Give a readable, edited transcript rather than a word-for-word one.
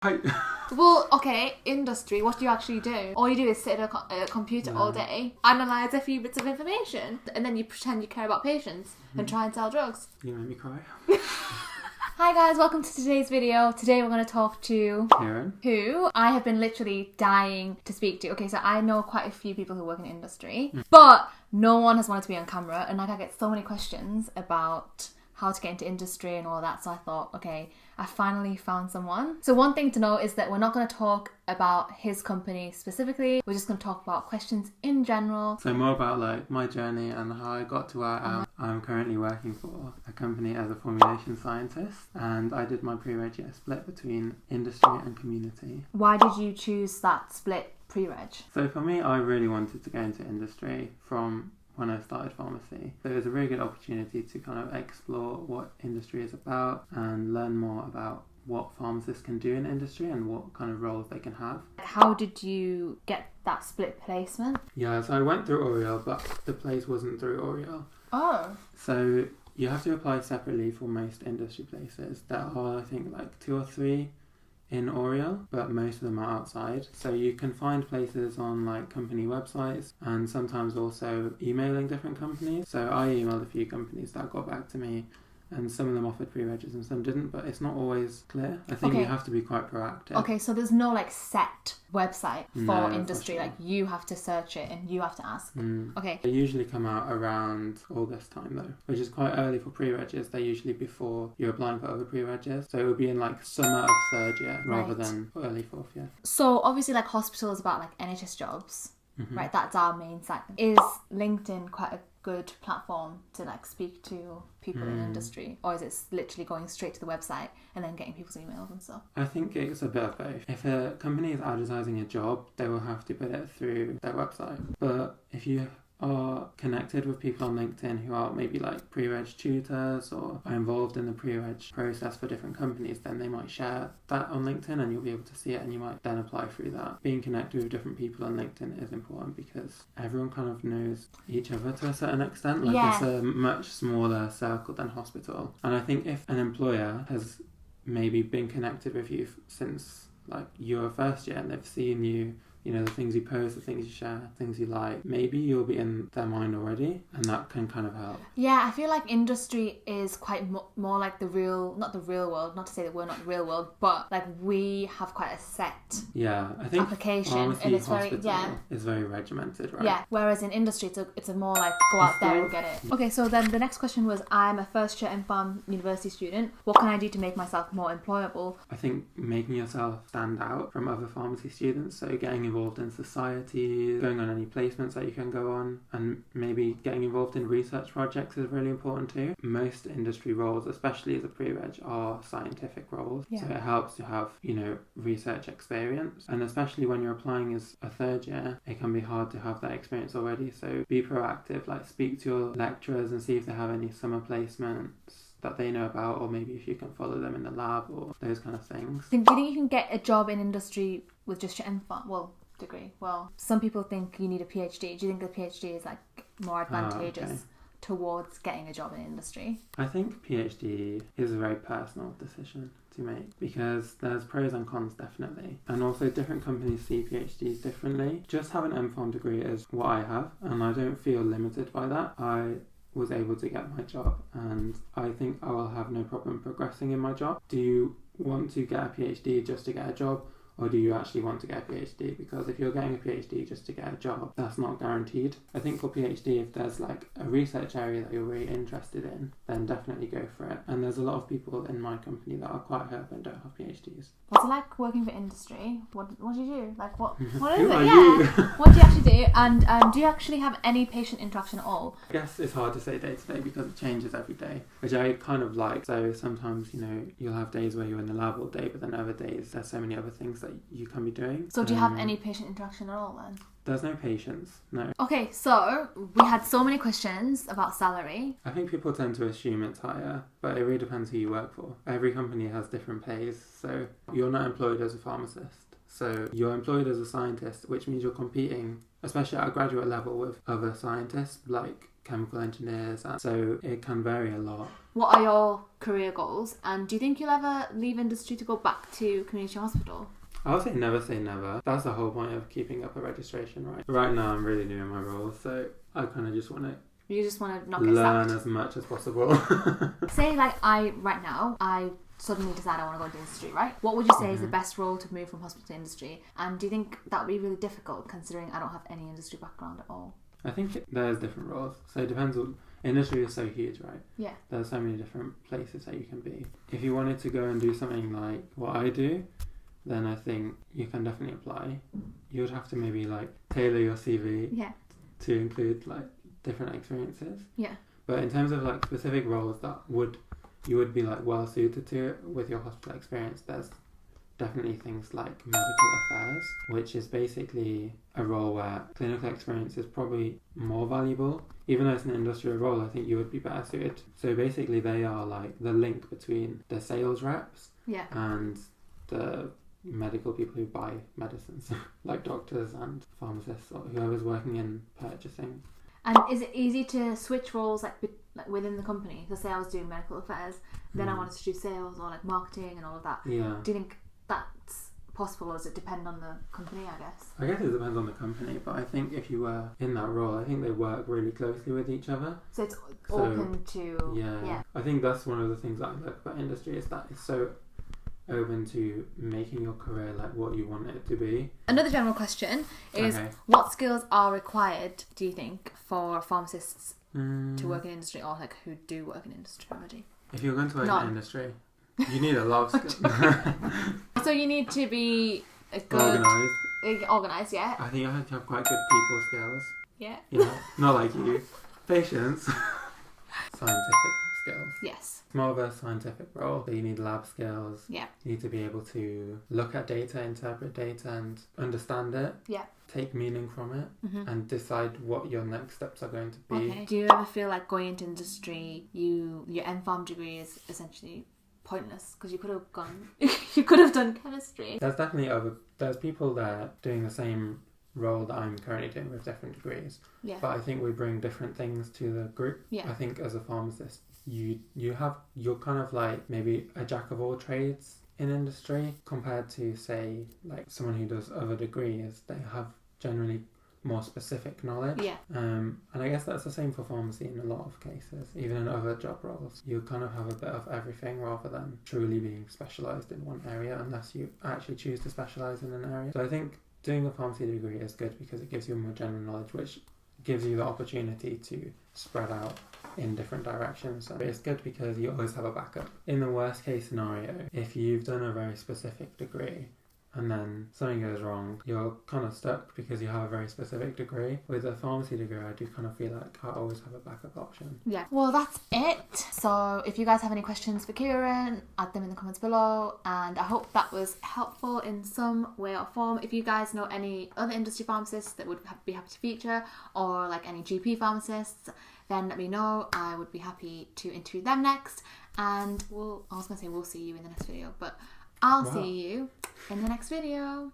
Hi. Well, okay, industry, what do you actually do? All you do is sit at a computer all day, analyse a few bits of information, and then you pretend you care about patients and try and sell drugs. You made me cry. Hi guys, welcome to today's video. Today we're going to talk to Karen. who I have been literally dying to speak to. Okay, so I know quite a few people who work in industry, but no one has wanted to be on camera, and like I get so many questions about how to get into industry and all that, so I thought, okay, I finally found someone. So one thing to know is that we're not going to talk about his company specifically, we're just going to talk about questions in general. So more about like my journey and how I got to where I am. I'm currently working for a company as a formulation scientist, and I did my pre-reg year split between industry and community. Why did you choose that split pre-reg? So for me, I really wanted to go into industry from when I started pharmacy. So it was a really good opportunity to kind of explore what industry is about and learn more about what pharmacists can do in industry and what kind of roles they can have. How did you get that split placement? Yeah, so I went through Oriel, but the place wasn't through Oriel. Oh. So you have to apply separately for most industry places. There are, I think, like 2 or 3 in Oriel, but most of them are outside. So you can find places on like company websites and sometimes also emailing different companies. So I emailed a few companies that got back to me, and some of them offered pre-regs and some didn't, but it's not always clear. I think you have to be quite proactive. Okay, so there's no like set website for No, industry, for sure. like you have to search it and you have to ask. Okay. They usually come out around August time though, which is quite early for pre-regs. They're usually before you're applying for other pre-regs. So it would be in like summer of 3rd year rather than early 4th year. So obviously like hospital is about like NHS jobs, right? That's our main site. Is LinkedIn quite a good platform to like speak to people in industry, or is it literally going straight to the website and then getting people's emails and stuff? I think it's a bit of both. If a company is advertising a job, they will have to put it through their website. But if you are connected with people on LinkedIn who are maybe like pre-reg tutors or are involved in the pre-reg process for different companies, then they might share that on LinkedIn and you'll be able to see it, and you might then apply through that. Being connected with different people on LinkedIn is important because everyone kind of knows each other to a certain extent. Like it's a much smaller circle than hospital. And I think if an employer has maybe been connected with you since like your first year and they've seen you, you know, the things you post, the things you share, things you like, maybe you'll be in their mind already, and that can kind of help. Yeah, I feel like industry is quite more like the real, not the real world, not to say that we're not the real world, but like we have quite a set I think application, and it's very, is very regimented, right? Yeah, whereas in industry it's a more like go out there and get it. Okay, so then the next question was, I'm a first year MPharm university student. What can I do to make myself more employable? I think making yourself stand out from other pharmacy students, so getting involved in societies, going on any placements that you can go on, and maybe getting involved in research projects is really important too. Most industry roles, especially as a pre-reg, are scientific roles, so it helps to have, you know, research experience, and especially when you're applying as a 3rd year, it can be hard to have that experience already. So be proactive, like speak to your lecturers and see if they have any summer placements that they know about, or maybe if you can follow them in the lab or those kind of things. Do you think you can get a job in industry with just your MPharm degree? Well, some people think you need a PhD. Do you think a PhD is like more advantageous towards getting a job in industry? I think PhD is a very personal decision to make because there's pros and cons definitely, and also different companies see PhDs differently. Just have an MPharm degree is what I have, and I don't feel limited by that. I was able to get my job, and I think I will have no problem progressing in my job. Do you want to get a PhD just to get a job, or do you actually want to get a PhD? Because if you're getting a PhD just to get a job, that's not guaranteed. I think for PhD, if there's like a research area that you're really interested in, then definitely go for it. And there's a lot of people in my company that are quite herb and don't have PhDs. What's it like working for industry? What do you do? Like what is Who it? are you? What do you actually do? And do you actually have any patient interaction at all? I guess it's hard to say day to day because it changes every day, which I kind of like. So sometimes, you know, you'll have days where you're in the lab all day, but then other days there's so many other things that you can be doing. So do you have any patient interaction at all then? There's no patients, no. Okay, so we had so many questions about salary. I think people tend to assume it's higher, but it really depends who you work for. Every company has different pays, so you're not employed as a pharmacist. So you're employed as a scientist, which means you're competing, especially at a graduate level, with other scientists like chemical engineers, and so it can vary a lot. What are your career goals, and do you think you'll ever leave industry to go back to community hospital? I would say never. That's the whole point of keeping up a registration, right? Right now I'm really new in my role, so I kind of just want to You just want to not get learn sacked? as much as possible. Say like right now I suddenly decide I want to go into industry, right? What would you say is the best role to move from hospital to industry? And do you think that would be really difficult considering I don't have any industry background at all? I think there's different roles, so it depends on... Industry is so huge, right? Yeah. There's so many different places that you can be. If you wanted to go and do something like what I do, then I think you can definitely apply. You would have to maybe like tailor your CV to include like different experiences. Yeah. But in terms of like specific roles that you would be like well suited to with your hospital experience, there's definitely things like medical affairs, which is basically a role where clinical experience is probably more valuable. Even though it's an industrial role, I think you would be better suited. So basically they are like the link between the sales reps and the medical people who buy medicines, like doctors and pharmacists or whoever's working in purchasing. And is it easy to switch roles like within the company? So say I was doing medical affairs, then I wanted to do sales or like marketing and all of that. Yeah. Do you think that's possible, or does it depend on the company, I guess? I guess it depends on the company, but I think if you were in that role, I think they work really closely with each other. So it's open to... Yeah. I think that's one of the things that I like about industry, is that it's so open to making your career like what you want it to be. Another general question is, what skills are required, do you think, for pharmacists to work in industry, or like who do work in industry already? If you're going to work in industry, you need a lot of skills. So you need to be a good... Organised, yeah. I think you have to have quite good people skills. Yeah. You know, not like you. Patience. Scientific skills. Yes. It's more of a scientific role, so you need lab skills. Yeah. You need to be able to look at data, interpret data and understand it. Yeah. Take meaning from it and decide what your next steps are going to be. Okay. Do you ever feel like going into industry, your MPharm degree is essentially pointless because you could have done chemistry? There's definitely there's people there doing the same role that I'm currently doing with different degrees. Yeah. But I think we bring different things to the group. Yeah. I think as a pharmacist, you're kind of like maybe a jack of all trades in industry compared to say like someone who does other degrees. They have generally more specific knowledge. Yeah. And I guess that's the same for pharmacy in a lot of cases. Even in other job roles, you kind of have a bit of everything rather than truly being specialised in one area unless you actually choose to specialise in an area. So I think doing a pharmacy degree is good because it gives you more general knowledge, which gives you the opportunity to spread out in different directions. So it's good because you always have a backup. In the worst case scenario, if you've done a very specific degree and then something goes wrong, you're kind of stuck because you have a very specific degree. With a pharmacy degree, I do kind of feel like I always have a backup option. Yeah. Well, that's it. So if you guys have any questions for Kieran, add them in the comments below, and I hope that was helpful in some way or form. If you guys know any other industry pharmacists that would be happy to feature, or like any GP pharmacists, then let me know. I would be happy to interview them next, and we'll see you in the next video, but I'll see you in the next video.